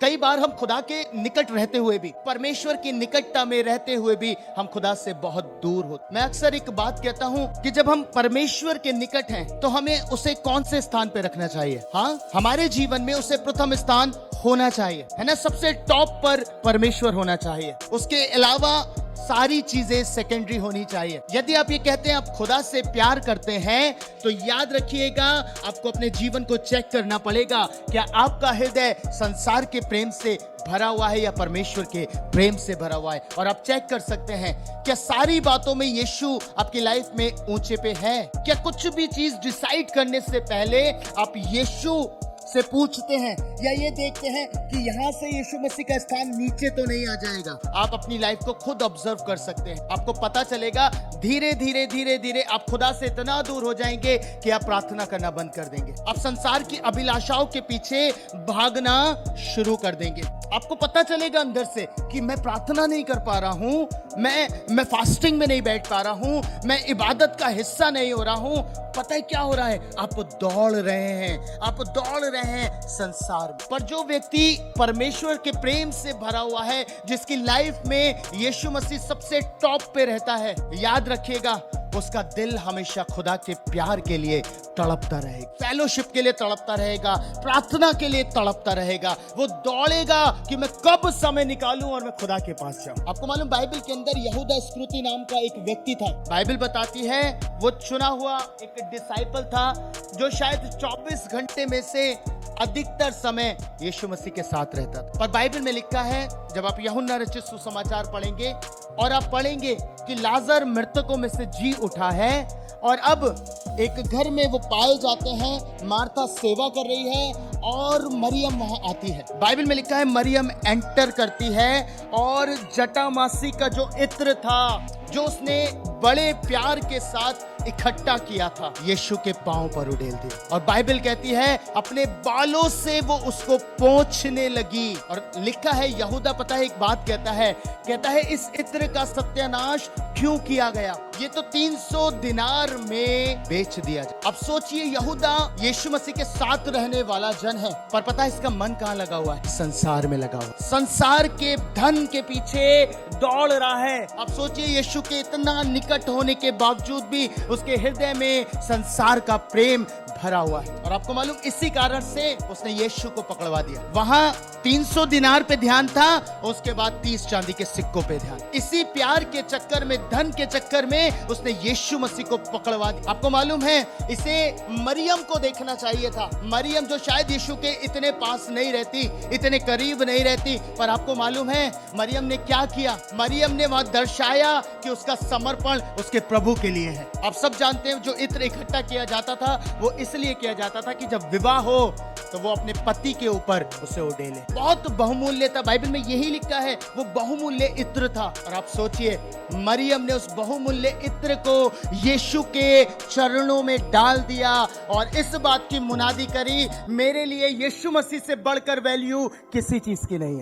कई बार हम खुदा के निकट रहते हुए भी, परमेश्वर की निकटता में रहते हुए भी हम खुदा से बहुत दूर होते। मैं अक्सर एक बात कहता हूँ कि जब हम परमेश्वर के निकट हैं तो हमें उसे कौन से स्थान पे रखना चाहिए? हाँ, हमारे जीवन में उसे प्रथम स्थान होना चाहिए, है ना। सबसे टॉप पर परमेश्वर होना चाहिए, उसके अलावा सारी चीजें सेकेंडरी होनी चाहिए। यदि आप ये कहते हैं आप खुदा से प्यार करते हैं तो याद रखिएगा, आपको अपने जीवन को चेक करना पड़ेगा, क्या आपका हृदय संसार के प्रेम से भरा हुआ है या परमेश्वर के प्रेम से भरा हुआ है। और आप चेक कर सकते हैं क्या सारी बातों में यीशु आपकी लाइफ में ऊंचे पे है। क्या कुछ भी चीज डिसाइड करने से पहले आप यीशु से पूछते हैं या ये देखते हैं कि यहाँ से यीशु मसीह का स्थान नीचे तो नहीं आ जाएगा। आप अपनी लाइफ को खुद ऑब्जर्व कर सकते हैं, आपको पता चलेगा धीरे धीरे आप खुदा से इतना दूर हो जाएंगे कि आप प्रार्थना करना बंद कर देंगे। आप संसार की अभिलाषाओं के पीछे भागना शुरू कर देंगे। आपको पता चलेगा अंदर से कि मैं प्रार्थना नहीं कर पा रहा हूँ, मैं फास्टिंग में नहीं बैठ पा रहा हूँ, मैं इबादत का हिस्सा नहीं हो रहा हूँ। पता है क्या हो रहा है? आप दौड़ रहे हैं संसार में। पर जो व्यक्ति परमेश्वर के प्रेम से भरा हुआ है, जिसकी लाइफ में यीशु मसीह सबसे टॉप पे रहता है, याद रखिएगा उसका दिल हमेशा खुदा के प्यार के लिए तड़पता रहेगा, फेलोशिप के लिए तड़पता रहेगा, प्रार्थना के लिए तड़पता रहेगा। वो दौड़ेगा कि मैं कब समय निकालूं और मैं खुदा के पास जाऊं। आपको मालूम बाइबल के अंदर यहूदा इस्करियोती नाम का एक व्यक्ति था। बाइबल बताती है वो चुना हुआ एक डिसाइपल था जो शायद 24 घंटे में से अधिकतर समय यीशु मसीह के साथ रहता था। पर बाइबल में लिखा है, जब आप यूहन्ना रचित सुसमाचार पढ़ेंगे और आप पढ़ेंगे कि लाजर मृतकों में से जी उठा है और अब एक घर में वो पाए जाते हैं। मार्था सेवा कर रही है और मरियम वहां आती है। बाइबल में लिखा है मरियम एंटर करती है और जटामासी का जो इत्र था, जो उसने बड़े प्यार के साथ इकट्ठा किया था, यीशु के पांव पर उड़ेल दिया। और बाइबल कहती है अपने बालों से वो उसको पोंछने लगी। और लिखा है यहूदा, पता है एक बात कहता है इस इत्र का सत्यानाश क्यों किया गया? ये तो 300 दिनार में बेच दिया जाए। अब सोचिए, यहूदा यीशु मसीह के साथ रहने वाला जन है, पर पता है इसका मन कहाँ लगा हुआ है? संसार में लगा हुआ, संसार के धन के पीछे दौड़ रहा है। अब सोचिए, यीशु के इतना निकट होने के बावजूद भी उसके हृदय में संसार का प्रेम भरा हुआ है। और आपको मालूम, इसी कारण से उसने यीशु को पकड़वा दिया। वहां 300 दिनार पे ध्यान था, उसके बाद 30 चांदी के सिक्कों पे ध्यान। इसी प्यार के चक्कर में, धन के चक्कर में उसने यीशु मसीह को पकड़वा दिया। आपको मालूम है, इसे मरियम को देखना चाहिए था। मरियम जो शायद यीशु के इतने पास नहीं रहती, इतने करीब नहीं रहती, पर आपको मालूम है मरियम ने क्या किया? मरियम ने वहां दर्शाया कि उसका समर्पण उसके प्रभु के लिए है। आप सब जानते हैं जो इत्र इकट्ठा किया जाता था वो इसलिए किया जाता था कि जब विवाह हो तो वो अपने पति के ऊपर उसे उड़ेले। बहुत बहुमूल्य था। बाइबल में यही लिखा है, वो बहुमूल्य इत्र था। और आप सोचिए, मरियम ने उस बहुमूल्य इत्र को यीशु के चरणों में डाल दिया और इस बात की मुनादी करी, मेरे लिए यीशु मसीह से बढ़कर वैल्यू किसी चीज की नहीं है।